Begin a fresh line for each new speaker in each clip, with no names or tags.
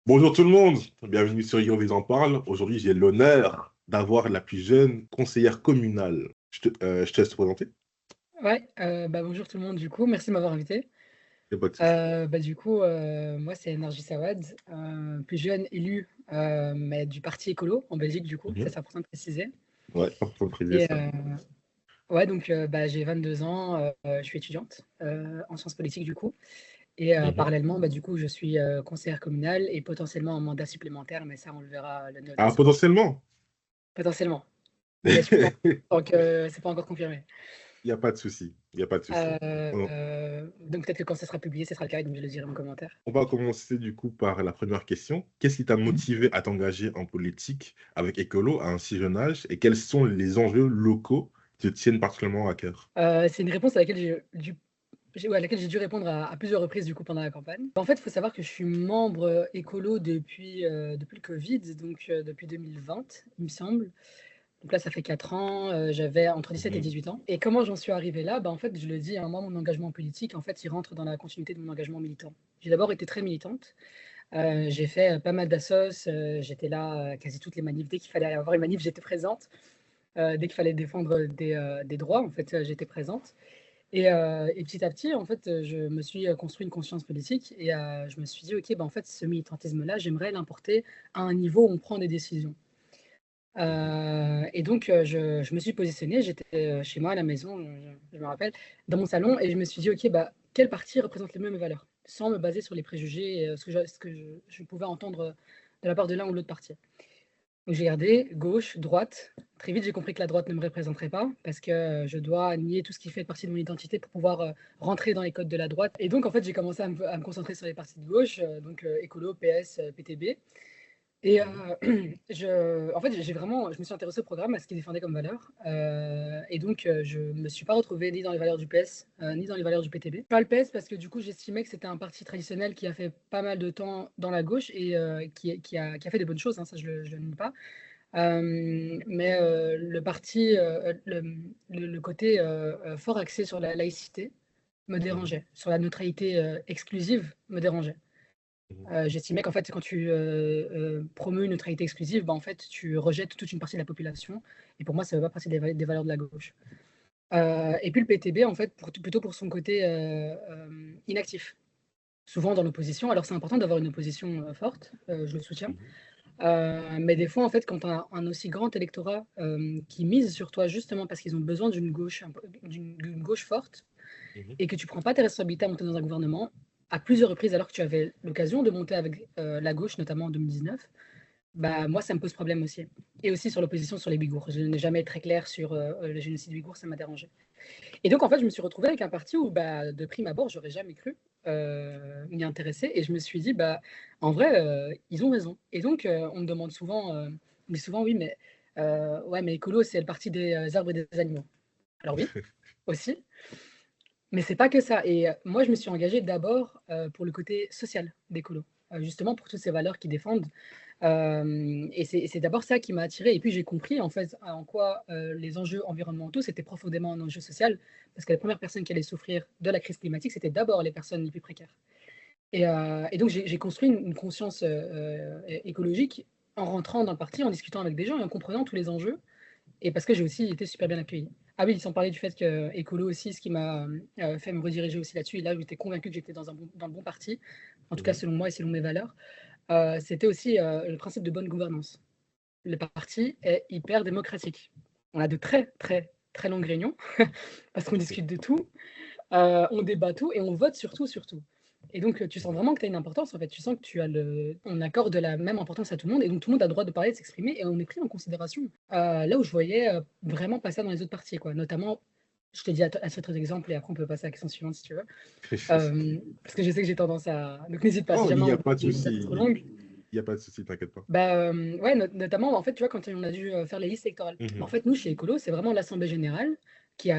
Bonjour tout le monde, bienvenue sur Yovis en parle. Aujourd'hui, j'ai l'honneur d'avoir la plus jeune conseillère communale. Je te laisse te présenter.
Ouais, bonjour tout le monde du coup, merci de m'avoir invité.
Y a pas de souci.
Moi c'est Nargis Awad, plus jeune élu, mais du parti écolo en Belgique du coup, ça
Mhm.
c'est important de préciser
Ouais, important de préciser
et
ça.
j'ai 22 ans, je suis étudiante, en sciences politiques du coup et
Mhm.
parallèlement, du coup je suis, conseillère communale et potentiellement un mandat supplémentaire, mais ça on le verra le 9
Ah,
décembre.
potentiellement.
Potentiellement, mais je suis pas tant que c'est pas encore confirmé.
Il n'y a pas de souci. Il n'y a pas de souci. On
Donc peut-être que quand ça sera publié, ce sera le cas et donc je le dirai en commentaire.
on va commencer du coup par la première question. Qu'est-ce qui t'a motivé à t'engager en politique avec Écolo à un si jeune âge et quels sont les enjeux locaux qui te tiennent particulièrement à cœur?
C'est une réponse à laquelle à laquelle j'ai dû répondre à plusieurs reprises du coup pendant la campagne. En fait, il faut savoir que je suis membre, écolo depuis le covid, donc depuis 2020, il me semble. Donc là, ça fait 4 ans, j'avais entre 17 et
Mhm.
18 ans et comment j'en suis arrivée là? En fait, je le dis, hein, moi, mon engagement politique, en fait, il rentre dans la continuité de mon engagement militant. J'ai d'abord été très militante, j'ai fait, pas mal d'assos, j'étais là, quasi toutes les manifs. Dès qu'il fallait avoir une manif, j'étais présente, dès qu'il fallait défendre des droits, en fait, j'étais présente. Et petit à petit, en fait, je me suis, construit une conscience politique et je me suis dit: «OK, en fait, ce militantisme-là, j'aimerais l'importer à un niveau où on prend des décisions».
Mhm.
Je me suis positionnée, j'étais, chez moi à la maison, je me rappelle, dans mon salon et je me suis dit: «OK, quel parti représente les mêmes valeurs?» Sans me baser sur les préjugés et ce que je pouvais entendre, de la part de l'un ou l'autre parti. Donc j'ai regardé gauche, droite. Très vite, j'ai compris que la droite ne me représenterait pas parce que, je dois nier tout ce qui fait partie de mon identité pour pouvoir, rentrer dans les codes de la droite et donc en fait, j'ai commencé à me concentrer sur les partis de gauche, écolo, PS, PTB et
Mhm.
je me suis intéressée au programme, à ce qu'il défendait comme valeur, je me suis pas retrouvée ni dans les valeurs du PS, ni dans les valeurs du PTB. Pas le PS parce que du coup, j'estimais que c'était un parti traditionnel qui a fait pas mal de temps dans la gauche et qui a fait des bonnes choses, hein, ça je le nie pas. Le parti, le côté, fort axé sur la laïcité me
Mhm.
dérangeait, sur la neutralité, exclusive me dérangeait.
Mhm.
J'estimais qu'en fait, quand tu, promeus une neutralité exclusive, en fait, tu rejettes toute une partie de la population et pour moi, ça ne fait pas partie des valeurs de la gauche. Et puis le PTB, en fait, plutôt pour son côté, inactif, souvent dans l'opposition. Alors c'est important d'avoir une opposition, forte, je le soutiens.
Mhm.
Mais des fois, en fait, quand tu as un aussi grand électorat, qui mise sur toi justement parce qu'ils ont besoin d'une gauche un peu d'une gauche forte
Mhm.
et que tu prends pas tes responsabilités à monter dans un gouvernement, à plusieurs reprises, alors que tu avais l'occasion de monter avec, la gauche, notamment en 2019, moi, ça me pose problème aussi. Et aussi sur l'opposition sur les Ouïghours. Je n'ai jamais été très claire sur, le génocide ouïghour, ça m'a dérangé. Et donc, en fait, je me suis retrouvée avec un parti où, de prime abord, j'aurais jamais cru, m'y intéresser et je me suis dit: en vrai, ils ont raison» et donc on me demande souvent, on me dit souvent: «Oui, mais ouais, mais écolo, c'est le parti des, arbres et des animaux». Alors oui, aussi, mais c'est pas que ça et moi, je me suis engagée d'abord, pour le côté social d'écolo, justement pour toutes ces valeurs qu'ils défendent. C'est d'abord ça qui m'a attirée et puis j'ai compris en fait en quoi, les enjeux environnementaux, c'était profondément un enjeu social. Parce que les premières personnes qui allaient souffrir de la crise climatique, c'était d'abord les personnes les plus précaires. Et donc j'ai construit une conscience, écologique en rentrant dans le parti, en discutant avec des gens et en comprenant tous les enjeux et parce que j'ai aussi été super bien accueillie. Ah oui, sans parler du fait que écolo aussi, ce qui m'a, fait me rediriger aussi là-dessus et là où j'étais convaincue que j'étais dans le bon parti, en tout cas
Mhm.
selon moi et selon mes valeurs, c'était aussi, le principe de bonne gouvernance. Le parti est hyper démocratique. On a de très, très, très longues réunions parce qu'on discute de tout, on débat tout et on vote sur tout, sur tout. Et donc, tu sens
Mhm.
vraiment que tu as une importance, en fait. Tu sens que on accorde la même importance à tout le monde et donc tout le monde a le droit de parler, de s'exprimer et on est pris en considération. Là où je voyais, vraiment pas ça dans les autres partis, quoi. Notamment, je te dis à titre d'exemple et après on peut passer à la question suivante si tu veux. Parce que je sais que j'ai tendance à donc n'hésite pas, si
Oh, il
jamais
n'y
on
a pas de
des étapes trop
souci.
longues.
Il n'y a pas de souci, t'inquiète pas.
Ouais, notamment, en fait, tu vois, quand on a dû, faire les listes électorales. En
Mhm.
fait, nous, chez Écolo, c'est vraiment l'assemblée générale qui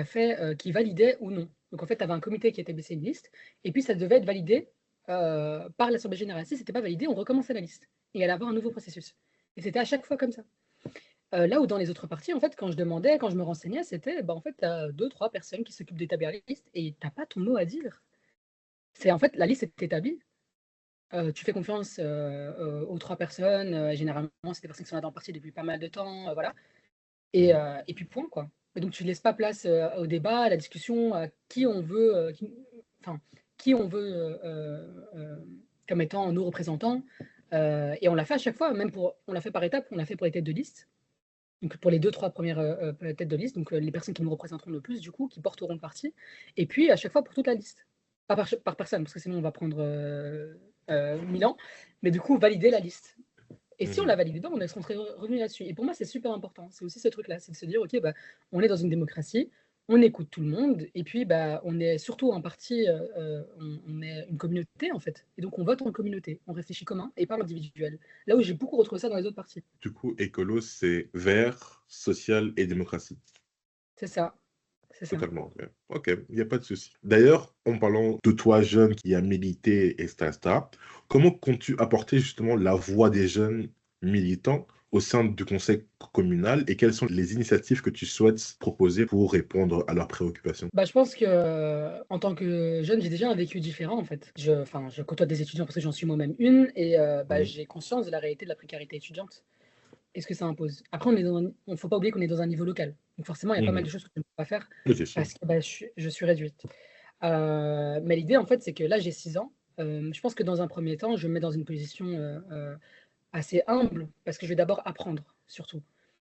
validait ou non. Donc en fait, tu avais un comité qui établissait une liste et puis ça devait être validé, par l'assemblée générale. Si c'était pas validé, on recommençait la liste et il allait avoir un nouveau processus et c'était à chaque fois comme ça. Là où dans les autres partis, en fait, quand je demandais, quand je me renseignais, c'était, en fait, tu as 2-3 personnes qui s'occupent d'établir la liste et tu as pas ton mot à dire. C'est en fait, la liste est établie. tu fais confiance, aux 3 personnes, généralement, c'est des personnes qui sont là dans le parti depuis pas mal de temps, voilà
Mhm.
et puis point, quoi. Et donc tu laisses pas place, au débat, à la discussion, à qui on veut, enfin, qui on veut, comme étant nos représentants, et on l'a fait à chaque fois, même pour on l'a fait par étapes, on l'a fait pour les têtes de liste, donc pour les 2-3 premières têtes de liste, donc les personnes qui nous représenteront le plus du coup, qui porteront le parti et puis à chaque fois pour toute la liste. Pas par personne, parce que sinon on va prendre, 1000 ans, mais du coup valider la liste. Et si on
Mhm.
l'a validé, on est revenu là-dessus. Et pour moi, c'est super important. C'est aussi ce truc-là, c'est de se dire, OK, bah, on est dans une démocratie, on écoute tout le monde, et puis bah, on est surtout un parti, on est une communauté en fait. Et donc on vote en communauté, on réfléchit commun et pas individuel. Là où j'ai beaucoup retrouvé ça dans les autres partis.
Du coup, écolo, c'est vert, social et démocratie.
C'est ça, c'est ça.
Totalement, ouais. Ok, il n'y a pas de souci. D'ailleurs, en parlant de toi, jeune qui a milité, etc., comment comptes-tu apporter justement la voix des jeunes militants au sein du conseil communal et quelles sont les initiatives que tu souhaites proposer pour répondre à leurs préoccupations?
Bah, je pense que, en tant que jeune, j'ai déjà un vécu différent en fait. Je côtoie des étudiants parce que j'en suis moi-même une et bah,
Mhm.
j'ai conscience de la réalité de la précarité étudiante. Et ce que ça impose. Après, on faut pas oublier qu'on est dans un niveau local. Donc forcément, il y a pas mal
Mhm.
de choses que je ne peux pas faire
Oui, c'est sûr.
parce que bah, je suis réduite. Mais l'idée, en fait, c'est que là, j'ai 6 ans. Je pense que dans un premier temps, je me mets dans une position assez humble parce que je vais d'abord apprendre, surtout.
Mhm.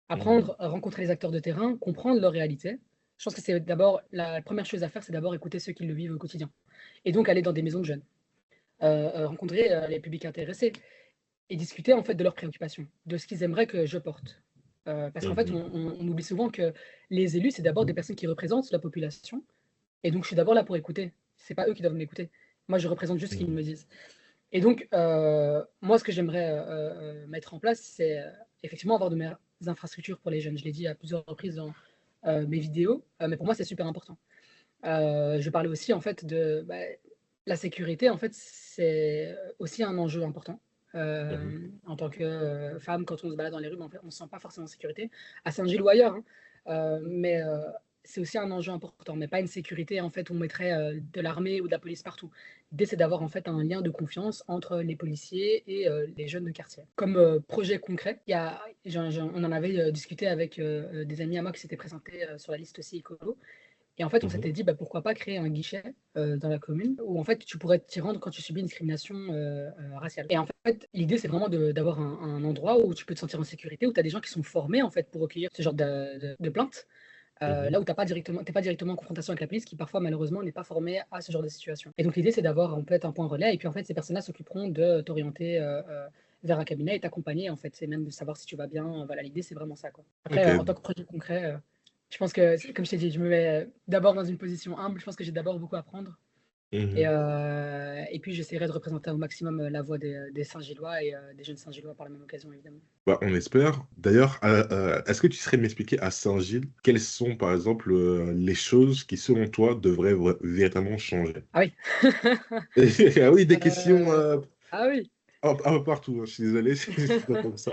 Apprendre, à rencontrer les acteurs de terrain, comprendre leur réalité. Je pense que c'est d'abord la première chose à faire, c'est d'abord écouter ceux qui le vivent au quotidien. Et donc aller dans des maisons de jeunes, rencontrer les publics intéressés, et discuter en fait de leurs préoccupations, de ce qu'ils aimeraient que je porte. Parce qu'en fait,
Mhm.
on oublie souvent que les élus, c'est d'abord des personnes qui représentent la population. Et donc, je suis d'abord là pour écouter. C'est pas eux qui doivent m'écouter. Moi, je représente juste ce qu'ils
Mhm.
me disent. Et donc, moi, ce que j'aimerais mettre en place, c'est effectivement avoir de meilleures infrastructures pour les jeunes. Je l'ai dit à plusieurs reprises dans mes vidéos, mais pour moi, c'est super important. Je parlais aussi en fait de bah, la sécurité, en fait, c'est aussi un enjeu important.
Mhm.
En tant que femme, quand on se balade dans les rues, ben, en fait, on ne se sent pas forcément en sécurité, à Saint-Gilles ou ailleurs, hein. Mais c'est aussi un enjeu important, mais pas une sécurité en fait où on mettrait de l'armée ou de la police partout. L'idée, c'est d'avoir en fait un lien de confiance entre les policiers et les jeunes de quartier. Comme projet concret, on en avait discuté avec des amis à moi qui s'étaient présentés sur la liste aussi écolo. Et en fait, on
Mhm.
s'était dit, bah, pourquoi pas créer un guichet dans la commune où en fait tu pourrais t'y rendre quand tu subis une discrimination raciale. Et en fait, l'idée c'est vraiment d'avoir un endroit où tu peux te sentir en sécurité, où tu as des gens qui sont formés en fait pour recueillir ce genre de plaintes.
Mhm.
Là où t'es pas directement en confrontation avec la police, qui parfois malheureusement n'est pas formée à ce genre de situation. Et donc l'idée c'est d'avoir en fait un point relais, et puis en fait ces personnes-là s'occuperont de t'orienter vers un cabinet et t'accompagner en fait. C'est même de savoir si tu vas bien. Voilà, l'idée c'est vraiment ça quoi. Après, en tant
Ok.
que projet concret, je pense que, comme je t'ai dit, je me mets d'abord dans une position humble. Je pense que j'ai d'abord beaucoup à apprendre.
Mhm.
Et puis, j'essaierai de représenter au maximum la voix des Saint-Gillois et des jeunes Saint-Gillois par la même occasion, évidemment.
Bah, on espère. D'ailleurs, est-ce que tu serais de m'expliquer à Saint-Gilles quelles sont, par exemple, les choses qui, selon toi, devraient véritablement changer?
Ah oui.
Ah oui, des questions
Euh, ah oui.
un peu partout, hein. Je suis désolé, c'est pas comme ça.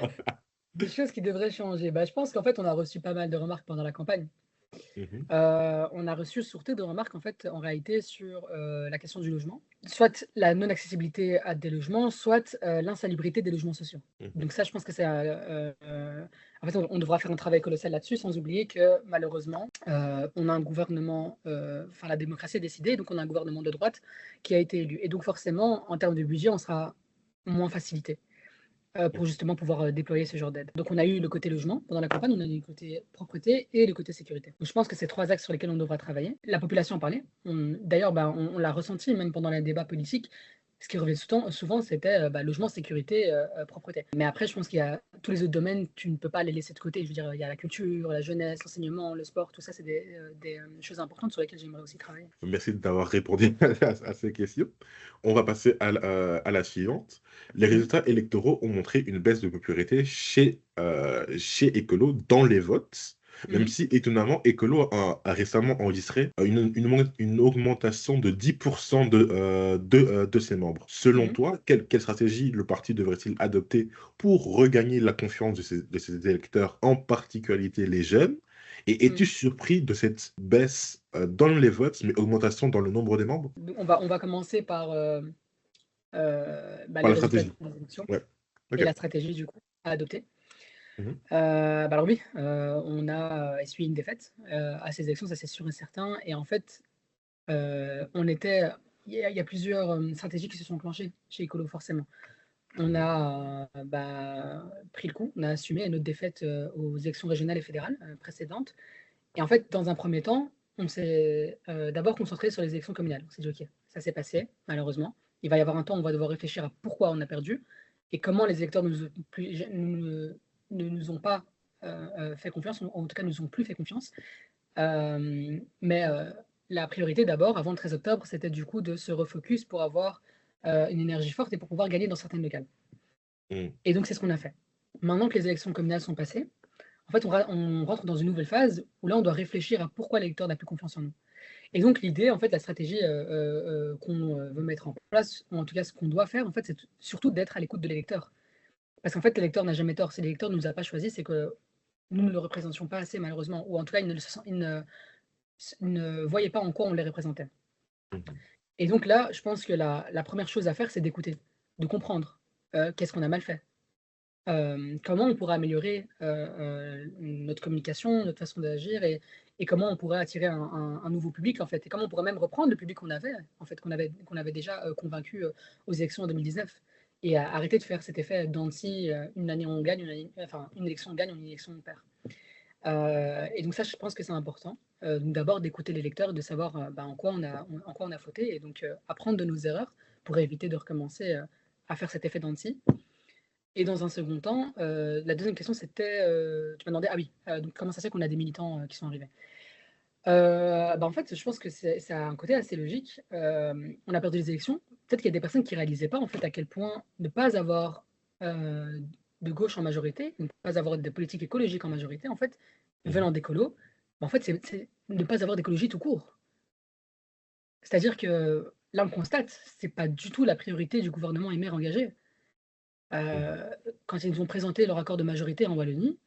Des choses qui devraient changer. Bah, je pense qu'en fait, on a reçu pas mal de remarques pendant la campagne.
Mhm.
On a reçu surtout des remarques en fait, en réalité sur, la question du logement. Soit la non-accessibilité à des logements, soit, l'insalubrité des logements sociaux.
Mhm.
Donc ça, je pense que c'est, en fait, on devra faire un travail colossal là-dessus, sans oublier que malheureusement, on a un gouvernement, enfin la démocratie est décidée, donc on a un gouvernement de droite qui a été élu et donc forcément, en termes de budget, on sera moins facilité pour justement pouvoir déployer ce genre d'aide. Donc on a eu le côté logement pendant la campagne, on a eu le côté propreté et le côté sécurité. Donc je pense que c'est 3 axes sur lesquels on devra travailler. La population en parlait. D'ailleurs, bah, on l'a ressenti même pendant les débats politiques. Ce qui revenait souvent, c'était bah, logement, sécurité, propreté. Mais après, je pense qu'il y a tous les autres domaines, tu ne peux pas les laisser de côté. Je veux dire, il y a la culture, la jeunesse, l'enseignement, le sport, tout ça, c'est des choses importantes sur lesquelles j'aimerais aussi travailler.
Merci d'avoir répondu à ces questions. On va passer à la suivante. Les
Mhm.
résultats électoraux ont montré une baisse de popularité chez Ecolo dans les votes, même
Mhm.
si étonnamment, Ecolo a récemment enregistré une augmentation de 10% de ses membres. Selon
Mhm.
toi, quelle stratégie le parti devrait-il adopter pour regagner la confiance de ses électeurs, en particulier les jeunes? Et es-tu
Mhm.
surpris de cette baisse dans les votes, mais augmentation dans le nombre des membres?
On va commencer par les
la
résultats
stratégie.
des élections
Ouais.
et
Ok.
la stratégie du coup à adopter.
Mhm.
Alors oui, on a essuyé une défaite à ces élections, ça c'est sûr et certain. Et en fait, on était, il y a plusieurs stratégies qui se sont enclenchées chez Ecolo forcément. On
Mhm.
a pris le coup, on a assumé notre défaite aux élections régionales et fédérales précédentes. Et en fait, dans un premier temps, on s'est d'abord concentré sur les élections communales. On s'est dit, OK, ça s'est passé, malheureusement. Il va y avoir un temps où on va devoir réfléchir à pourquoi on a perdu et comment les électeurs ne nous ont pas fait confiance, ou en tout cas ne nous ont plus fait confiance. Mais la priorité d'abord, avant le 13 octobre, c'était du coup de se refocus pour avoir une énergie forte et pour pouvoir gagner dans certaines locales.
Mhm.
Et donc, c'est ce qu'on a fait. Maintenant que les élections communales sont passées, en fait, on rentre dans une nouvelle phase où là, on doit réfléchir à pourquoi l'électeur n'a plus confiance en nous. Et donc, l'idée, en fait, la stratégie qu'on veut mettre en place, ou en tout cas ce qu'on doit faire, en fait, c'est surtout d'être à l'écoute de l'électeur. Parce qu'en fait, l'électeur n'a jamais tort. Si l'électeur ne nous a pas choisis, c'est que nous ne le représentions pas assez, malheureusement. Ou en tout cas, il ne voyait pas en quoi on les représentait.
Mhm.
Et donc là, je pense que la première chose à faire, c'est d'écouter, de comprendre qu'est-ce qu'on a mal fait. Comment on pourrait améliorer notre communication, notre façon d'agir et comment on pourrait attirer un nouveau public en fait et comment on pourrait même reprendre le public qu'on avait en fait qu'on avait déjà convaincu aux élections en 2019 et arrêter de faire cet effet d'anti une année on gagne une élection on gagne une élection on perd. Et donc ça je pense que c'est important donc d'abord d'écouter les lecteurs et de savoir en quoi on a fauté et donc apprendre de nos erreurs pour éviter de recommencer à faire cet effet d'anti. Et dans un second temps, la deuxième question, c'était, tu m'as demandé, ah oui, donc comment ça se fait qu'on a des militants qui sont arrivés? En fait, je pense que ça a un côté assez logique. On a perdu les élections. Peut-être qu'il y a des personnes qui ne réalisaient pas en fait à quel point ne pas avoir euh, de gauche en majorité, ne pas avoir des politiques écologiques en majorité, en fait,
Mhm.
venant d'écolo, en fait, c'est ne pas avoir d'écologie tout court. C'est-à-dire que là, on constate, c'est pas du tout la priorité du gouvernement et maire engagé.
Mhm.
Euh, Quand ils nous ont présenté leur accord de majorité en Wallonie,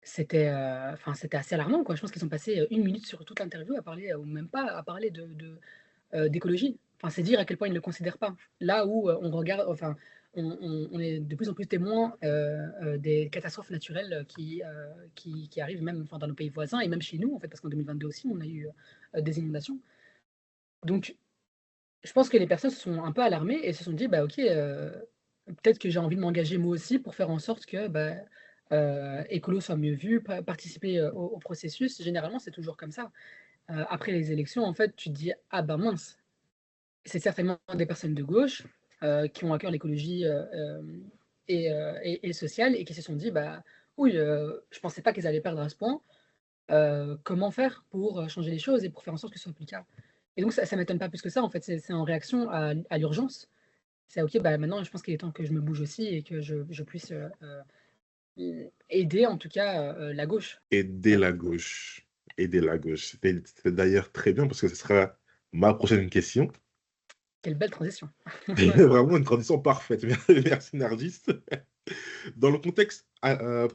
c'était assez alarmant, quoi. Je pense qu'ils ont passé 1 minute sur toute l'interview à parler, ou même pas, à parler d'écologie. Enfin, c'est dire à quel point ils ne le considèrent pas. Là où on regarde, enfin, on est de plus en plus témoin des catastrophes naturelles qui arrivent même enfin, dans nos pays voisins et même chez nous, en fait, parce qu'en 2022 aussi, on a eu des inondations. Donc, je pense que les personnes se sont un peu alarmées et se sont dit, bah ok, peut-être que j'ai envie de m'engager moi aussi pour faire en sorte que écolo soit mieux vu, participer au processus. Généralement, c'est toujours comme ça. Après les élections, en fait, tu te dis, ah ben mince, c'est certainement des personnes de gauche qui ont à cœur l'écologie et sociale et qui se sont dit, bah oui, je pensais pas qu'ils allaient perdre à ce point. Comment faire pour changer les choses et pour faire en sorte que ce soit plus le cas. Et donc, ça ne m'étonne pas plus que ça, en fait, c'est en réaction à l'urgence. C'est OK, bah, maintenant, je pense qu'il est temps que je me bouge aussi et que je puisse aider, en tout cas, la gauche.
Aider la gauche. Aider la gauche. C'est d'ailleurs très bien parce que ce sera ma prochaine question.
Quelle belle transition.
Vraiment une transition parfaite. Merci Nargis. Dans le contexte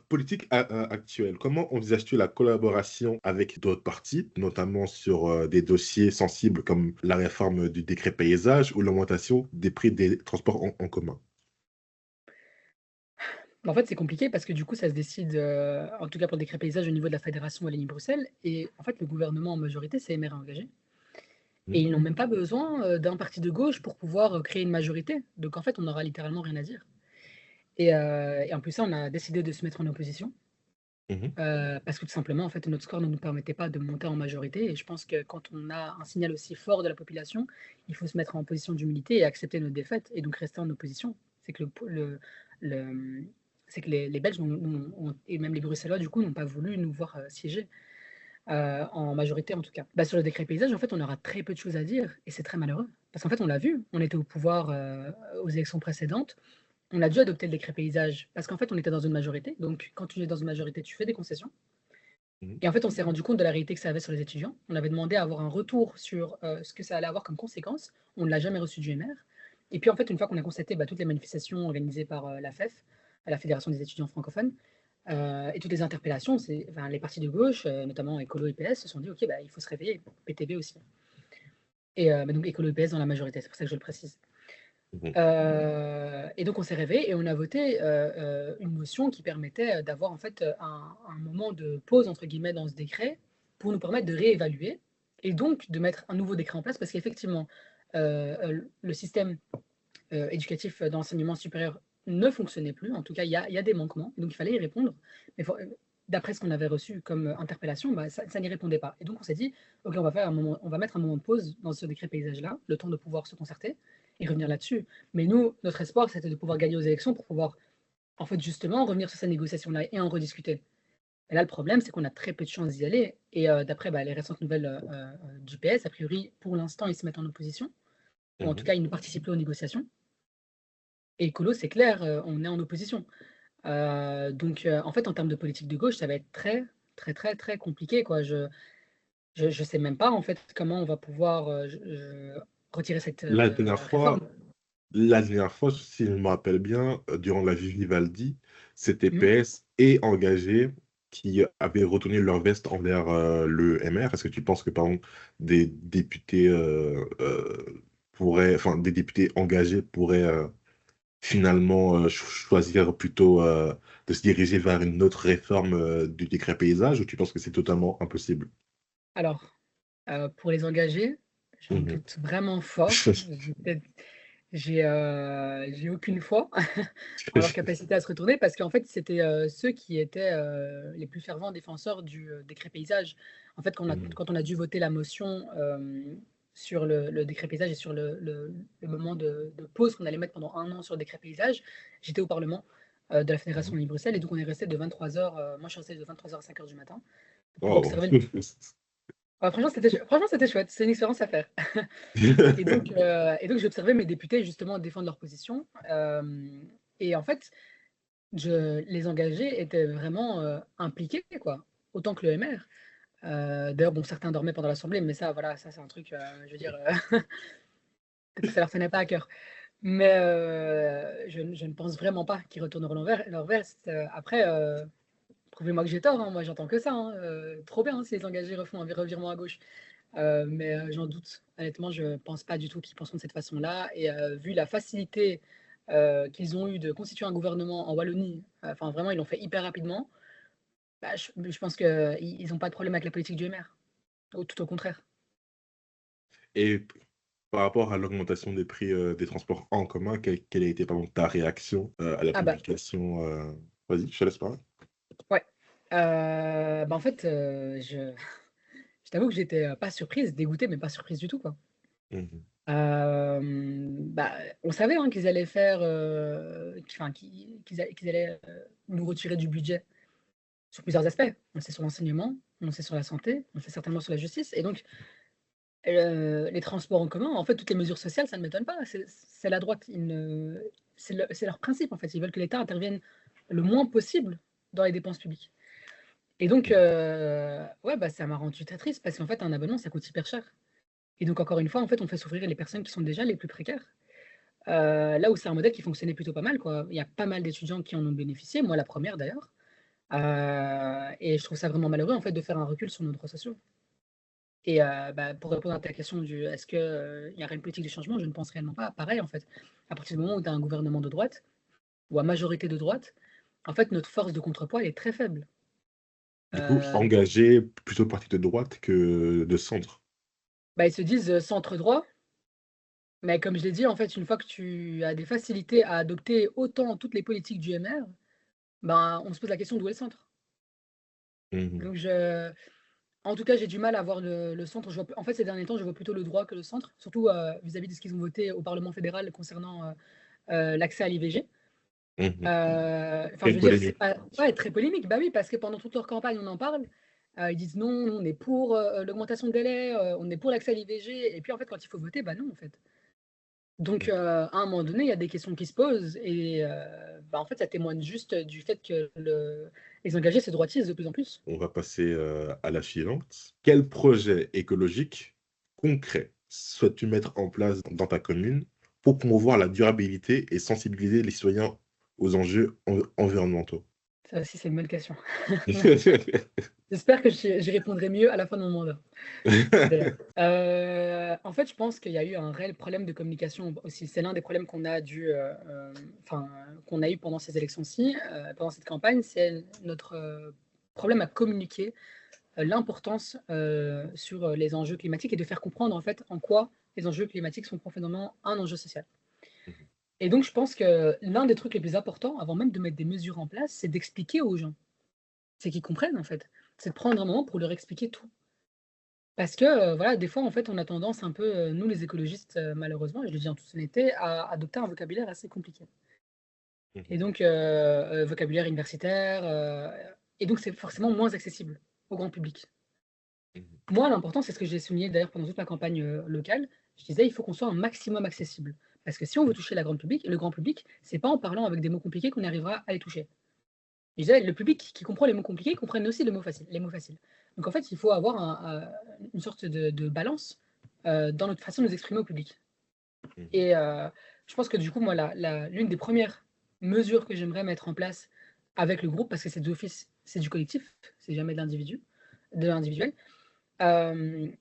politique actuel, comment envisages-tu la collaboration avec d'autres partis, notamment sur des dossiers sensibles comme la réforme du décret paysage ou l'augmentation des prix des transports en commun?
En fait, c'est compliqué parce que du coup, ça se décide, en tout cas pour le décret paysage, au niveau de la Fédération Wallonie-Bruxelles. Et en fait, le gouvernement en majorité, c'est MR engagé. Et
Hmm.
ils n'ont même pas besoin d'un parti de gauche pour pouvoir créer une majorité. Donc en fait, on n'aura littéralement rien à dire. Et en plus, ça, on a décidé de se mettre en opposition.
Mhm.
Parce que tout simplement, en fait, notre score ne nous permettait pas de monter en majorité. Et je pense que quand on a un signal aussi fort de la population, il faut se mettre en position d'humilité et accepter notre défaite et donc rester en opposition. C'est que le- c'est que les Belges et même les Bruxellois, du coup, n'ont pas voulu nous voir siéger, en majorité en tout cas. Sur le décret paysage, en fait, on aura très peu de choses à dire et c'est très malheureux. Parce qu'en fait, on l'a vu, on était au pouvoir aux élections précédentes. On a dû adopter le décret paysage parce qu'en fait, on était dans une majorité. Donc, quand tu es dans une majorité, tu fais des concessions.
Mhm.
Et en fait, on s'est rendu compte de la réalité que ça avait sur les étudiants. On avait demandé à avoir un retour sur ce que ça allait avoir comme conséquence. On ne l'a jamais reçu du MR. Et puis en fait, une fois qu'on a constaté toutes les manifestations organisées par la FEF, la Fédération des étudiants francophones, et toutes les interpellations, les partis de gauche, notamment Écolo et PS, se sont dit, OK, il faut se réveiller, PTB aussi. Et donc Écolo et PS dans la majorité, c'est pour ça que je le précise.
Mhm.
Et donc on s'est réveillé et on a voté une motion qui permettait d'avoir en fait un moment de pause entre guillemets dans ce décret pour nous permettre de réévaluer et donc de mettre un nouveau décret en place parce qu'effectivement le système éducatif dans l'enseignement supérieur ne fonctionnait plus. En tout cas, il y a des manquements, donc il fallait y répondre. Mais d'après ce qu'on avait reçu comme interpellation, bah, ça n'y répondait pas. Et donc on s'est dit, ok, on va mettre un moment de pause dans ce décret paysage-là, le temps de pouvoir se concerter et revenir là-dessus. Mais nous, notre espoir, c'était de pouvoir gagner aux élections pour pouvoir, en fait, justement, revenir sur cette négociation-là et en rediscuter. Et là, le problème, c'est qu'on a très peu de chances d'y aller. Et d'après les récentes nouvelles du PS, a priori, pour l'instant, ils se mettent en opposition, ou en tout
Mhm.
cas, ils ne participent plus aux négociations. Et écolo, c'est clair, on est en opposition. Donc, en fait, en termes de politique de gauche, ça va être très, très, très, très compliqué, quoi. Je sais même pas, en fait, comment on va pouvoir retirer cette
La dernière
réforme.
fois, la dernière fois, si je me rappelle bien, durant la Vivaldi, c'était
Mhm.
PS et Engagé qui avaient retourné leur veste envers le MR. Est-ce que tu penses que, par exemple, des députés enfin, des députés engagés pourraient finalement choisir plutôt de se diriger vers une autre réforme du décret paysage, ou tu penses que c'est totalement impossible?
Alors, pour les engager, j'en
Mhm.
doute vraiment fort. J'ai aucune foi en leur capacité à se retourner parce qu'en fait, c'était ceux qui étaient les plus fervents défenseurs du décret paysage. En fait,
Mhm.
quand on a dû voter la motion sur le décret paysage et sur le moment de pause qu'on allait mettre pendant un an sur le décret paysage, j'étais au Parlement de la Fédération
Mhm.
Libre-Bruxelles et donc on est resté de 23h, moi je suis resté de 23h à 5h du matin pour
Wow.
observer. Ouais, franchement, c'était chouette, c'est une expérience à faire. Et donc, j'ai observé mes députés justement défendre leur position. Et en fait, les engagés étaient vraiment impliqués, quoi, autant que le MR. D'ailleurs, bon, certains dormaient pendant l'Assemblée, mais ça, voilà, ça c'est un truc, je veux dire, peut-être que ça leur tenait pas à cœur. Mais je ne pense vraiment pas qu'ils retourneront leur veste. Après, prouvez-moi que j'ai tort, hein, moi j'entends que ça. Hein. Trop bien hein, si les engagés refont un revirement à gauche. Mais j'en doute. Honnêtement, je pense pas du tout qu'ils penseront de cette façon-là. Et vu la facilité qu'ils ont eu de constituer un gouvernement en Wallonie, enfin vraiment, ils l'ont fait hyper rapidement. Bah, je pense qu'ils n'ont pas de problème avec la politique du MR. Tout au contraire.
Et par rapport à l'augmentation des prix des transports en commun, quelle a été par exemple, ta réaction à la
Ah bah,
publication Vas-y, je te laisse parler.
ouais. Bah en fait, je t'avoue que j'étais pas surprise, dégoûtée, mais pas surprise du tout, quoi.
Mhm.
Bah, on savait hein, qu'ils allaient faire, enfin, qu'ils allaient nous retirer du budget sur plusieurs aspects. On sait sur l'enseignement, on sait sur la santé, on sait certainement sur la justice. Et donc, les transports en commun, en fait, toutes les mesures sociales, ça ne m'étonne pas. C'est la droite. C'est leur principe, en fait. Ils veulent que l'État intervienne le moins possible dans les dépenses publiques. Et donc, ouais, bah, ça m'a rendu très triste parce qu'en fait, un abonnement, ça coûte hyper cher. Et donc, encore une fois, en fait, on fait souffrir les personnes qui sont déjà les plus précaires. Là où c'est un modèle qui fonctionnait plutôt pas mal, quoi. Il y a pas mal d'étudiants qui en ont bénéficié, moi la première d'ailleurs. Et je trouve ça vraiment malheureux en fait de faire un recul sur nos droits sociaux. Et bah, pour répondre à ta question du est-ce qu'il y aurait une politique de changement, je ne pense réellement pas. Pareil en fait, à partir du moment où tu as un gouvernement de droite, ou à majorité de droite, en fait notre force de contrepoids elle est très faible.
Du coup,
Euh,
engagé plutôt parti de droite que de centre.
Bah, ils se disent centre droit, mais comme je l'ai dit, en fait, une fois que tu as des facilités à adopter autant toutes les politiques du MR, ben, on se pose la question d'où est le centre.
Mhm.
Donc en tout cas, j'ai du mal à voir le centre. En fait, ces derniers temps, je vois plutôt le droit que le centre, surtout vis-à-vis de ce qu'ils ont voté au Parlement fédéral concernant l'accès à l'IVG.
Mhm.
Enfin, je
Quelle
veux dire, c'est
polémique.
pas ouais, très polémique. Bah oui, parce que pendant toute leur campagne, on en parle. Ils disent non, on est pour l'augmentation de délai, on est pour l'accès à l'IVG. Et puis, en fait, quand il faut voter, bah non, en fait. Donc, à un moment donné, il y a des questions qui se posent. Et bah, en fait, ça témoigne juste du fait que les engagés se droitisent de plus en plus.
On va passer à la suivante. Quel projet écologique concret souhaites-tu mettre en place dans ta commune pour promouvoir la durabilité et sensibiliser les citoyens aux enjeux environnementaux?
Ça aussi, c'est une bonne question. J'espère que j'y répondrai mieux à la fin de mon mandat, d'ailleurs. En fait, je pense qu'il y a eu un réel problème de communication aussi. C'est l'un des problèmes qu'on a enfin, qu'on a eu pendant ces élections-ci, pendant cette campagne, c'est notre, problème à communiquer, l'importance, sur, les enjeux climatiques et de faire comprendre, en fait, en quoi les enjeux climatiques sont profondément un enjeu social. Et donc je pense que l'un des trucs les plus importants, avant même de mettre des mesures en place, c'est d'expliquer aux gens. C'est qu'ils comprennent, en fait. C'est de prendre un moment pour leur expliquer tout. Parce que, voilà, des fois, en fait, on a tendance un peu, nous les écologistes, malheureusement, et je le dis en toute honnêteté, à adopter un vocabulaire assez compliqué. Et donc, vocabulaire universitaire, et donc c'est forcément moins accessible au grand public. Moi, l'important, c'est ce que j'ai souligné d'ailleurs pendant toute ma campagne, locale. Je disais: «Il faut qu'on soit un maximum accessible». Parce que si on veut toucher le grand public, c'est pas en parlant avec des mots compliqués qu'on arrivera à les toucher. Je disais: «Le public qui comprend les mots compliqués, comprenne aussi les mots faciles». Donc en fait, il faut avoir une sorte de balance, dans notre façon de nous exprimer au public. Et je pense que du coup, moi, l'une des premières mesures que j'aimerais mettre en place avec le groupe, parce que c'est d'office, c'est du collectif, c'est jamais de l'individuel,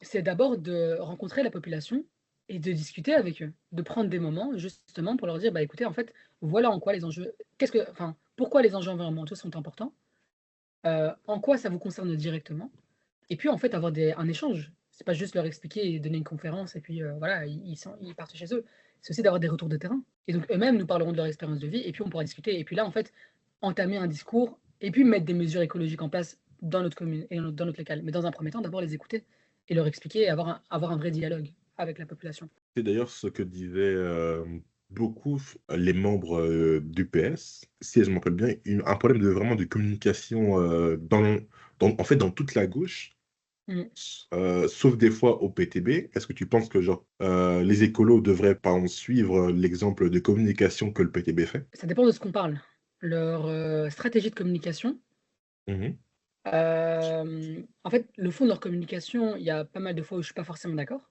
c'est d'abord de rencontrer la population et de discuter avec eux, de prendre des moments justement pour leur dire: «Bah, écoutez, en fait, voilà en quoi les enjeux pourquoi les enjeux environnementaux sont importants, en quoi ça vous concerne directement», et puis, en fait, avoir un échange. C'est pas juste leur expliquer et donner une conférence et puis, voilà, ils partent chez eux. C'est aussi d'avoir des retours de terrain et donc eux-mêmes nous parleront de leur expérience de vie et puis on pourra discuter et puis là, en fait, entamer un discours et puis mettre des mesures écologiques en place dans notre commune et dans notre local. Mais dans un premier temps, d'abord les écouter et leur expliquer et avoir un vrai dialogue avec la population.
C'est d'ailleurs ce que disaient beaucoup les membres du PS, si je me rappelle bien, un problème vraiment de communication en fait, dans toute la gauche,
Mmh.
sauf des fois au PTB. Est-ce que tu penses que genre, les écolos devraient par exemple suivre l'exemple de communication que le PTB fait?
Ça dépend de ce qu'on parle. Leur, stratégie de communication,
Mhm.
en fait, le fond de leur communication, il y a pas mal de fois où je suis pas forcément d'accord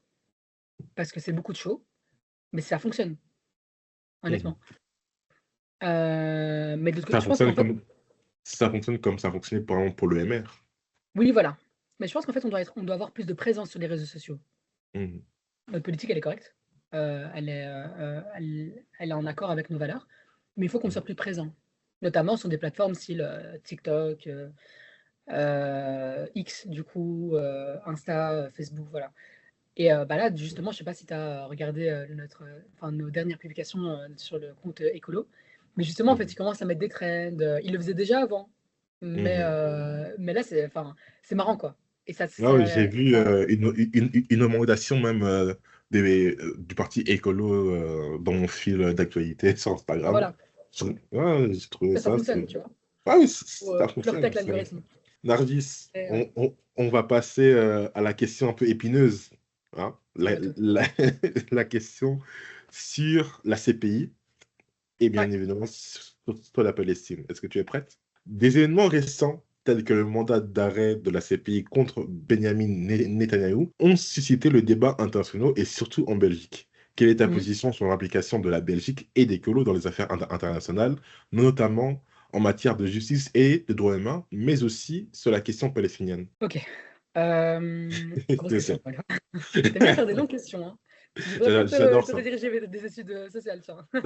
parce que c'est beaucoup de show, mais ça fonctionne.
Mhm.
Honnêtement. Mais de l'autre côté,
Ça
je pense qu'en
fonctionne
fait
comme ça fonctionnait par exemple pour le MR.
oui, voilà. Mais je pense qu'en fait, on doit avoir plus de présence sur les réseaux sociaux.
Mhm.
Notre politique, elle est correcte. Elle est en accord avec nos valeurs, mais il faut qu'on soit
Mhm.
plus présent, notamment sur des plateformes style, TikTok, X du coup, Insta, Facebook, voilà. Et bah, là, justement, je sais pas si tu as regardé, enfin nos dernières publications, sur le compte, écolo, mais justement, en fait,
Mhm.
ils commencent à mettre des trends, ils le faisaient déjà avant,
Mhm.
mais là, c'est marrant, quoi et
Ah oui, j'ai vu
ça
une augmentation même du parti écolo dans mon fil d'actualité sur Instagram.
voilà,
Ouais, j'ai trouvé
ça
ça.
fonctionne, tu vois?
Ah oui,
Faut,
ça
flirter
fonctionne.
avec l'algorithme
Nargis,
et
on va passer à la question un peu épineuse, hein.
dis-moi tout.
La question sur la CPI et bien
Ouais,
évidemment sur la Palestine. Est-ce que tu es prête? Des événements récents, tels que le mandat d'arrêt de la CPI contre Benjamin Netanyahou, ont suscité le débat international et surtout en Belgique. Quelle est ta
mmh,
position sur l'implication de la Belgique et des colos dans les affaires internationales, notamment en matière de justice et de droits humains, mais aussi sur la question palestinienne?
OK. Grosse
Je
question,
sais.
voilà. Tu bien faire des longues questions, hein. Tu devrais pas
J'adore
te
ça.
rediriger vers des études, sociales, ça, hein.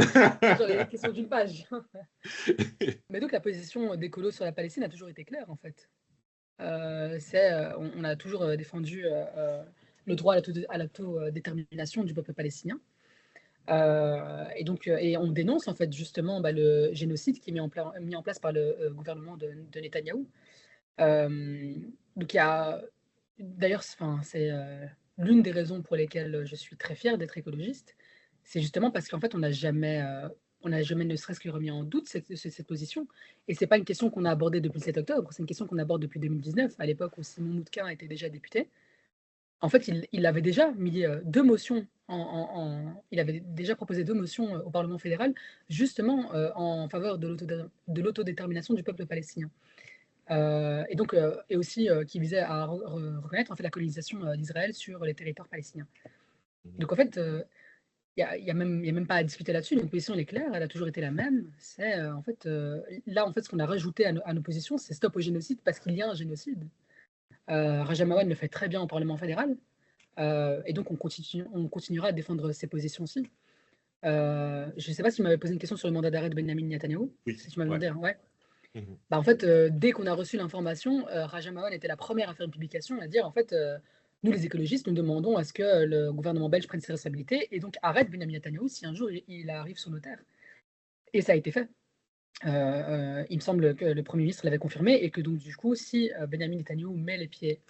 Genre les questions d'une page. Mais donc la position d'écolo sur la Palestine a toujours été claire, en fait. On a toujours, défendu, le droit à l'autodétermination du peuple palestinien. Et donc et on dénonce, en fait, justement, bah, le génocide qui est mis en place par le, gouvernement de Netanyahou. Donc il y a d'ailleurs, c'est, l'une des raisons pour lesquelles je suis très fière d'être écologiste. C'est justement parce qu'en fait, on n'a jamais ne serait-ce que remis en doute cette position et c'est pas une question qu'on a abordée depuis le 7 octobre, c'est une question qu'on aborde depuis 2019, à l'époque où Simon Moutquin était déjà député. En fait, il avait déjà mis, 2 motions il avait déjà proposé 2 motions, au Parlement fédéral, justement, en faveur de l'autodétermination du peuple palestinien. Et donc et aussi, qui visait à reconnaître, en fait, la colonisation, d'Israël sur les territoires palestiniens. Donc en fait, y a même pas à discuter là-dessus. Notre position, elle est claire, elle a toujours été la même. C'est là, en fait, ce qu'on a rajouté à nos positions, c'est stop au génocide parce qu'il y a un génocide. Rajamawan le fait très bien au Parlement fédéral. Et donc, on continuera à défendre ces positions aussi. Je ne sais pas si tu m'avais posé une question sur le mandat d'arrêt de Benjamin Netanyahou.
Oui,
Si tu m'as
ouais.
demandé, hein, ouais.
Mhm.
Bah, en fait, dès qu'on a reçu l'information, Rajamawan était la première à faire une publication, à dire en fait, nous les écologistes, nous demandons à ce que le gouvernement belge prenne ses responsabilités et donc arrête Benjamin Netanyahou si un jour il arrive sur nos terres. Et ça a été fait. Il me semble que le Premier ministre l'avait confirmé et que donc du coup, si Benjamin Netanyahou met les pieds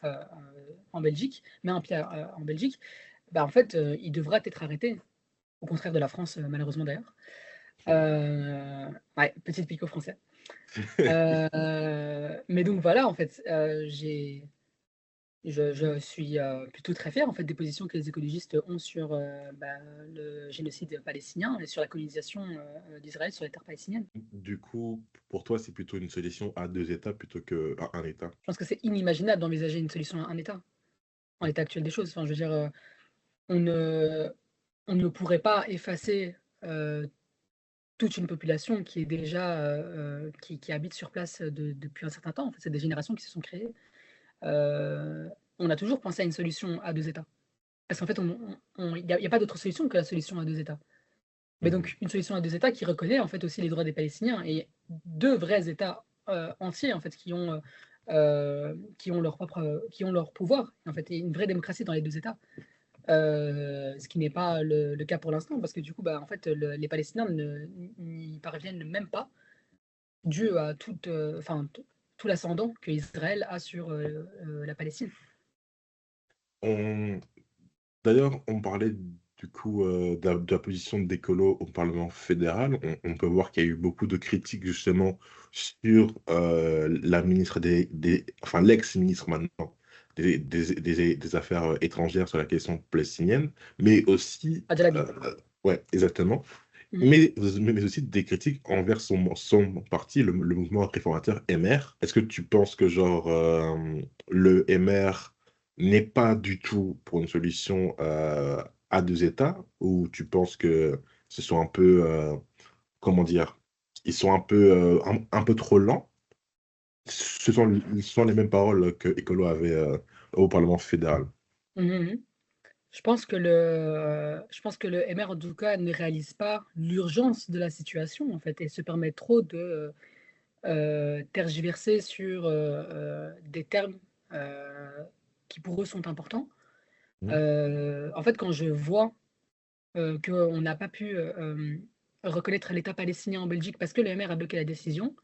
en Belgique, met un pied en Belgique, bah, en fait, il devra être arrêté, au contraire de la France, malheureusement d'ailleurs. Ouais, petite pique aux Français. Mais donc voilà, en fait, je suis plutôt très fier en fait, des positions que les écologistes ont sur le génocide palestinien et sur la colonisation d'Israël sur les terres palestiniennes.
Du coup, pour toi, c'est plutôt une solution à deux États plutôt qu'à un État.
Je pense que c'est inimaginable d'envisager une solution à un État, en l'état actuel des choses. Enfin, je veux dire, on ne, on ne pourrait pas effacer toute une population qui est déjà qui habite sur place depuis un certain temps. En fait, c'est des générations qui se sont créées. On a toujours pensé à une solution à deux États. Parce qu'en fait, il n'y a pas d'autre solution que la solution à deux États. Mais
Mhm.
donc, une solution à deux États qui reconnaît en fait aussi les droits des Palestiniens et deux vrais États entiers en fait qui ont leur pouvoir en fait et une vraie démocratie dans les deux États. Ce qui n'est pas le cas pour l'instant parce que du coup, bah, en fait, les Palestiniens n'y parviennent même pas dû à tout l'ascendant que Israël a sur la Palestine.
On- D'ailleurs, on parlait du coup de la position d'écolo au Parlement fédéral. On peut voir qu'il y a eu beaucoup de critiques justement sur la ministre enfin l'ex-ministre maintenant des Affaires étrangères sur la question palestinienne, mais aussi,
Adjalabi.
ouais, exactement,
Mhm.
mais aussi des critiques envers son parti, le mouvement réformateur MR. Est-ce que tu penses que genre le MR n'est pas du tout pour une solution à deux États, ou tu penses que ce sont un peu, comment dire, ils sont un peu trop lents? Ce sont les mêmes paroles que Ecolo avait au Parlement fédéral.
Mhm, mhm. Je pense que le MR, en tout cas, ne réalise pas l'urgence de la situation, en fait, et se permet trop de tergiverser sur des termes euh, qui, pour eux, sont importants.
Mhm.
En fait, quand je vois qu'on n'a pas pu reconnaître l'État palestinien en Belgique parce que le MR a bloqué la décision,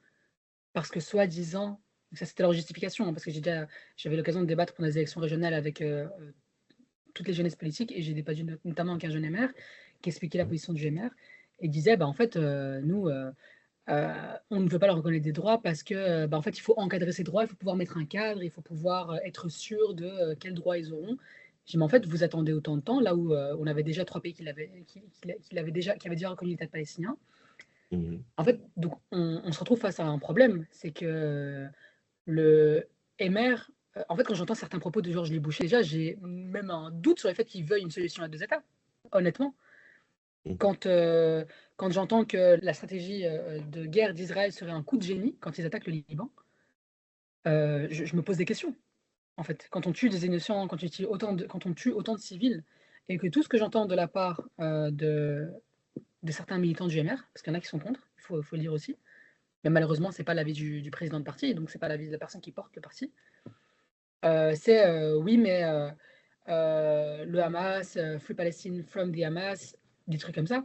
parce que soi-disant, ça c'était leur justification, hein, parce que j'avais l'occasion de débattre pendant les élections régionales avec toutes les jeunesses politiques et j'ai débattu notamment avec un jeune MR qui expliquait la position du MR et disait bah, en fait, nous, on ne veut pas leur reconnaître des droits parce que bah, en fait, il faut encadrer ces droits, il faut pouvoir mettre un cadre, il faut pouvoir être sûr de quels droits ils auront. J'ai dit, mais en fait, vous attendez autant de temps, là où on avait déjà trois pays qui avaient déjà reconnu l'État palestinien.
Mhm.
En fait, donc on se retrouve face à un problème, c'est que le MR, en fait, quand j'entends certains propos de Georges Louis-Boucher, déjà, j'ai même un doute sur le fait qu'il veuille une solution à deux États, honnêtement.
Mhm.
Quand j'entends que la stratégie de guerre d'Israël serait un coup de génie quand ils attaquent le Liban, je me pose des questions. En fait, quand on tue des innocents, quand on tue autant de civils, et que tout ce que j'entends de la part de certains militants du MR, parce qu'il y en a qui sont contre, faut le dire aussi, mais malheureusement, c'est pas l'avis du président de parti, donc c'est pas l'avis de la personne qui porte le parti. C'est oui, mais le Hamas, Free Palestine from the Hamas, des trucs comme ça.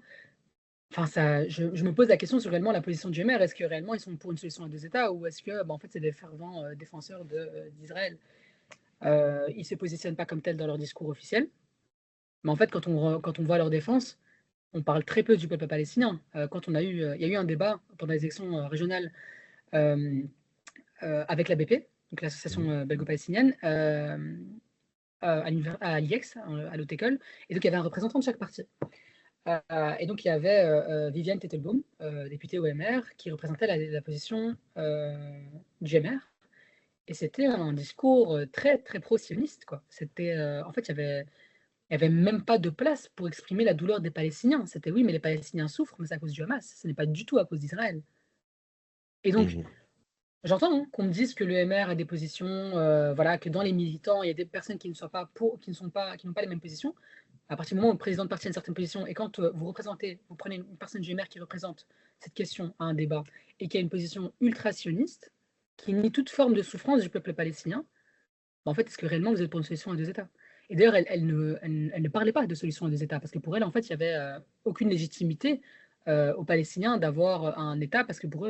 Enfin, je me pose la question sur réellement la position du MR. Est-ce que réellement ils sont pour une solution à deux États ou est-ce que, bah, en fait, c'est des fervents défenseurs d'Israël. Ils ne se positionnent pas comme tels dans leur discours officiel, mais en fait, quand on voit leur défense, on parle très peu du peuple palestinien. Il y a eu un débat pendant les élections régionales euh, avec l'ABP, donc l'association
Mhm.
belgo-palestinienne, à l'IEX, à l'haute école, et donc il y avait un représentant de chaque parti. Et donc il y avait Viviane Tettelbaum, députée au MR, qui représentait la position du MR. Et c'était un discours très très pro-sioniste, quoi. En fait, il n'y avait même pas de place pour exprimer la douleur des Palestiniens. C'était oui, mais les Palestiniens souffrent, mais c'est à cause du Hamas. Ce n'est pas du tout à cause d'Israël. Et donc,
Mhm.
j'entends hein, qu'on me dise que l'EMR a des positions, voilà, que dans les militants, il y a des personnes qui ne sont pas pour, qui n'ont pas les mêmes positions. À partir du moment où le président de parti a une certaine position, et quand vous prenez une personne du MR qui représente cette question à un débat, et qui a une position ultra-sioniste, qui nie toute forme de souffrance du peuple palestinien, bah, en fait, est-ce que réellement vous êtes pour une solution à deux États? Et d'ailleurs, elle ne parlait pas de solution à deux États, parce que pour elle, en fait, il n'y avait aucune légitimité aux Palestiniens d'avoir un État, parce que pour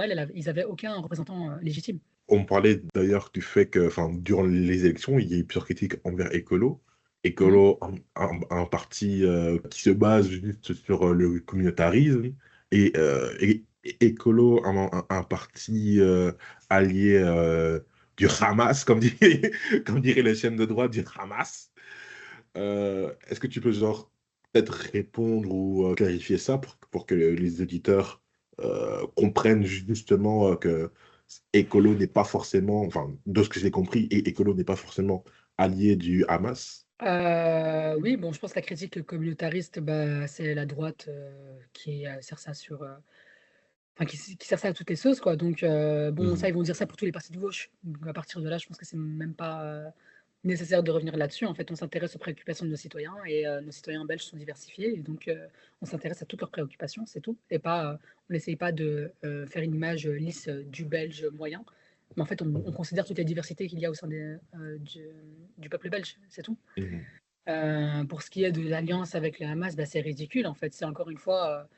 elle, ils n'avaient aucun représentant légitime.
On parlait d'ailleurs du fait que, enfin, durant les élections, il y a eu plusieurs critiques envers Écolo.
Mhm.
Écolo, un parti qui se base juste sur le communautarisme, et Écolo, un parti allié du Hamas, comme dirait les chaînes de droite, du Hamas. Est-ce que tu peux, genre, peut-être répondre ou clarifier ça pour que les auditeurs comprennent justement que écolo n'est pas forcément, enfin, de ce que j'ai compris, et écolo n'est pas forcément allié du Hamas.
Oui, bon, je pense que la critique communautariste, bah, c'est la droite qui sert ça enfin, qui sert ça à toutes les sauces, quoi. Donc, bon, ça,
Mhm.
ils vont dire ça pour tous les partis de gauche. Donc, à partir de là, je pense que c'est même pas nécessaire de revenir là-dessus. En fait, on s'intéresse aux préoccupations de nos citoyens et nos citoyens belges sont diversifiés. Et donc, on s'intéresse à toutes leurs préoccupations, c'est tout. Et pas, on n'essaye pas de faire une image lisse du belge moyen. Mais en fait, on
Mhm.
considère toute la diversité qu'il y a au sein du peuple belge, c'est tout.
Mhm.
Pour ce qui est de l'alliance avec le Hamas, bah, c'est ridicule en fait. C'est encore une fois,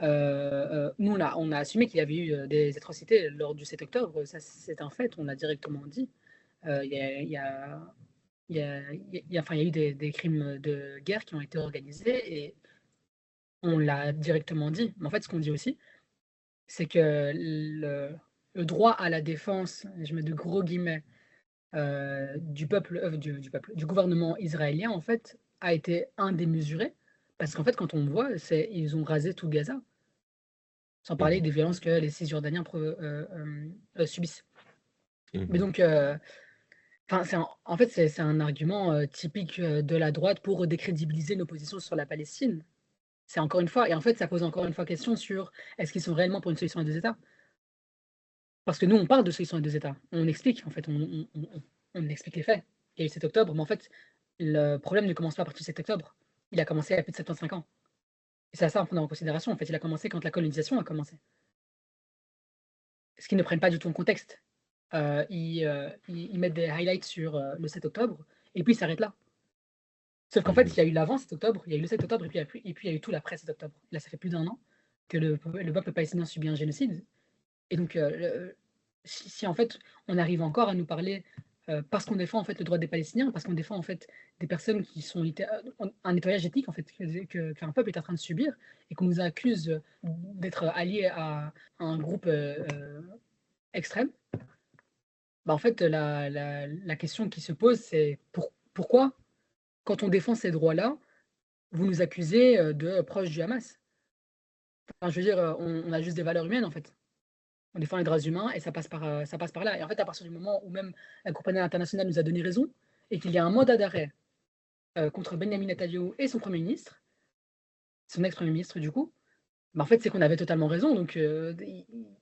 nous on a assumé qu'il y avait eu des atrocités lors du 7 octobre. Ça, c'est un fait, on l'a directement dit. Il y a, il y a, enfin, il y a eu des crimes de guerre qui ont été organisés et on l'a directement dit. Mais en fait, ce qu'on dit aussi, c'est que le droit à la défense, et je mets de gros guillemets, du gouvernement israélien, en fait, a été indémesuré. Parce qu'en fait, quand on voit, ils ont rasé tout Gaza, sans parler
Mhm.
des violences que les Cisjordaniens subissent. Mais
Mhm.
donc, enfin, en fait, c'est un argument typique de la droite pour décrédibiliser nos positions sur la Palestine. C'est encore une fois, et en fait, ça pose encore une fois question sur est-ce qu'ils sont réellement pour une solution à deux États? Parce que nous, on parle de solution à deux États. On explique, en fait, on explique les faits. Il y a eu 7 octobre, mais en fait, le problème ne commence pas à partir du 7 octobre. Il a commencé il y a plus de 75 ans. Et c'est à ça à prendre en considération. En fait, il a commencé quand la colonisation a commencé. Ce qu'ils ne prennent pas du tout en contexte. Ils mettent des highlights sur le 7 octobre, et puis ils s'arrêtent là. Sauf qu'en fait,
Mhm.
il y a eu l'avant 7 octobre, il y a eu le 7 octobre, et puis il y a eu tout l'après 7 octobre. Là, ça fait plus d'un an que le peuple palestinien subit un génocide. Et donc, si en fait, on arrive encore à nous parler, parce qu'on défend en fait le droit des Palestiniens, parce qu'on défend en fait des personnes qui sont un nettoyage éthique en fait qu'un peuple est en train de subir, et qu'on nous accuse d'être alliés à un groupe extrême, bah en fait, la question qui se pose, c'est pourquoi, quand on défend ces droits-là, vous nous accusez de proches du Hamas? Enfin, je veux dire, on a juste des valeurs humaines en fait. On défend les droits humains et ça passe par là. Et en fait, à partir du moment où même la Cour pénale internationale nous a donné raison et qu'il y a un mandat d'arrêt contre Benjamin Netanyahou et son Premier ministre, son ex-Premier ministre du coup, bah en fait, c'est qu'on avait totalement raison. Donc, il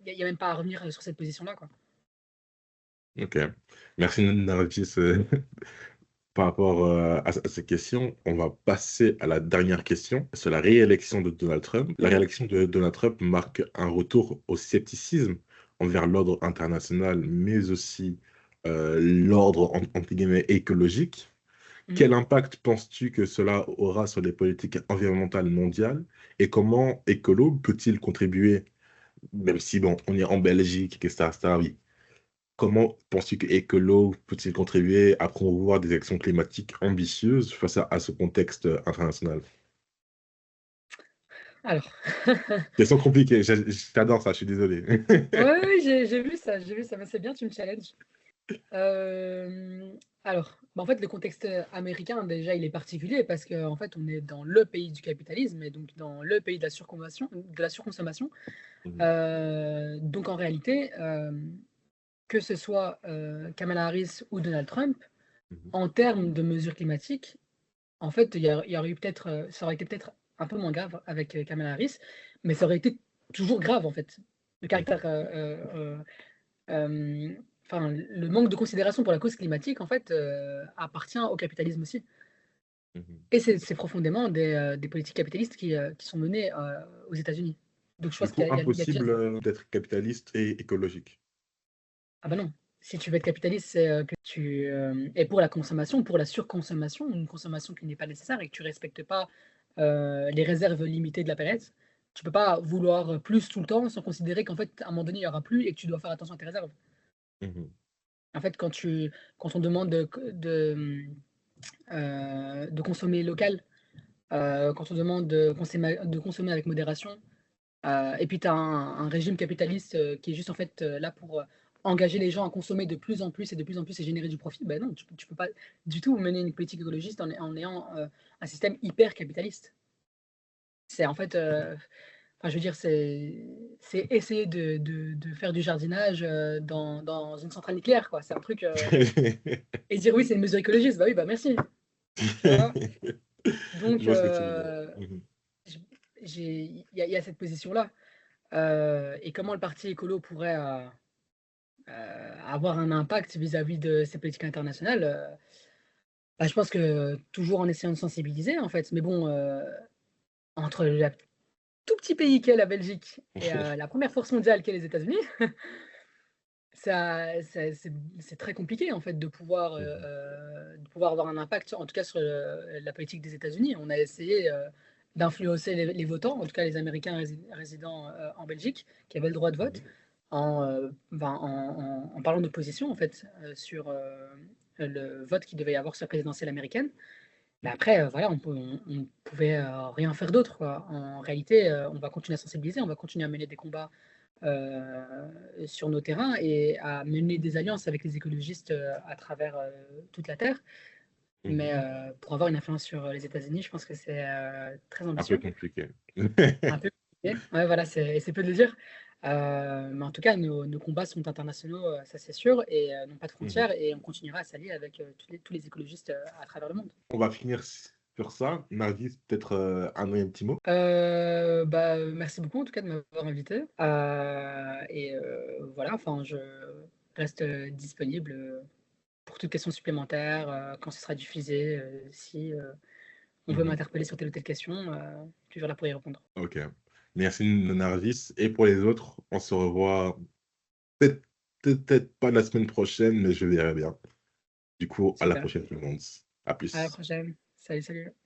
n'y a même pas à revenir sur cette position-là, quoi.
Ok. Merci, Nargis. Par rapport à ces questions, on va passer à la dernière question. C'est la réélection de Donald Trump. La
Mhm.
réélection de Donald Trump marque un retour au scepticisme envers l'ordre international, mais aussi l'ordre entre guillemets écologique.
Mhm.
Quel impact penses-tu que cela aura sur les politiques environnementales mondiales et comment Écolo peut-il contribuer, même si bon, on est en Belgique, etc., oui. Comment penses-tu que Écolo peut-il contribuer à promouvoir des actions climatiques ambitieuses face à ce contexte international?
Alors,
Question compliquée, j'adore ça, je suis désolé.
ouais, oui, j'ai vu ça, mais c'est bien, tu me challenges. Alors, bah, en fait, le contexte américain, déjà, il est particulier parce qu'en fait, on est dans le pays du capitalisme et donc dans le pays de la surconsommation.
Mhm.
Donc, en réalité, que ce soit Kamala Harris ou Donald Trump,
Mhm.
en termes de mesures climatiques, En fait, il y aurait eu peut-être, ça aurait été peut-être un peu moins grave avec, Kamala Harris, mais ça aurait été toujours grave, en fait. Le
Mhm,
caractère, enfin, le manque de considération pour la cause climatique, en fait, appartient au capitalisme aussi.
mhm.
Et c'est profondément des politiques capitalistes qui sont menées, aux États-Unis. Donc je
Du
pense
coup,
qu'il y a déjà
impossible d'être capitaliste et écologique.
ah bah non, si tu veux être capitaliste, c'est, que tu, es pour la consommation, pour la surconsommation, une consommation qui n'est pas nécessaire et que tu respectes pas, les réserves limitées de la planète. Tu peux pas vouloir plus tout le temps sans considérer qu'en fait, à un moment donné, il y aura plus et que tu dois faire attention à tes réserves.
Mhm,
En fait, quand on demande de consommer local, quand on demande de consommer avec modération, et puis tu as un régime capitaliste qui est juste en fait là pour engager les gens à consommer de plus en plus et de plus en plus et générer du profit, ben non, tu peux pas du tout mener une politique écologiste en ayant un système hyper capitaliste. C'est en fait, enfin, je veux dire, c'est essayer de faire du jardinage dans une centrale nucléaire, quoi. C'est un truc. Et dire oui, c'est une mesure écologiste, bah oui, bah merci. Tu vois?
Je
Donc,
vois ce que tu veux dire. Mhm,
j- il y a cette position-là. Et comment le parti écolo pourrait avoir un impact vis-à-vis de ces politiques internationales, bah, je pense que toujours en essayant de sensibiliser, en fait. Mais bon, entre le tout petit pays qu'est la Belgique et la première force mondiale qu'est les États-Unis, c'est très compliqué, en fait,
mhm,
de pouvoir avoir un impact, en tout cas sur la politique des États-Unis. On a essayé d'influencer les votants, en tout cas les Américains résidant en Belgique, qui avaient le droit de vote,
mhm,
en parlant de position, en fait, sur le vote qu'il devait y avoir sur la présidentielle américaine. Mais après, voilà, on pouvait rien faire d'autre, quoi. En réalité, on va continuer à sensibiliser, on va continuer à mener des combats sur nos terrains et à mener des alliances avec les écologistes à travers toute la Terre. Mais
mhm.
pour avoir une influence sur les États-Unis, je pense que c'est très
Un peu
ambitieux,
compliqué.
un peu compliqué. Ouais, voilà, c'est peu de le dire. Mais en tout cas, nos combats sont internationaux, ça c'est sûr, et n'ont pas de
Mhm.
frontières, et on continuera à s'allier avec tous les écologistes à travers le monde.
On va finir sur ça. Nargis, peut-être un dernier petit mot.
Bah, merci beaucoup en tout cas de m'avoir invité. Et voilà, enfin, je reste disponible pour toute question supplémentaire, quand ce sera diffusé, si on veut
Mhm.
m'interpeller sur telle ou telle question, toujours là pour y répondre.
Ok. Merci Nargis. Et pour les autres, on se revoit peut-être peut-être pas la semaine prochaine, mais je verrai bien. Du coup, à la
Super.
prochaine tout le monde. À
À la
plus.
prochaine. Salut, salut.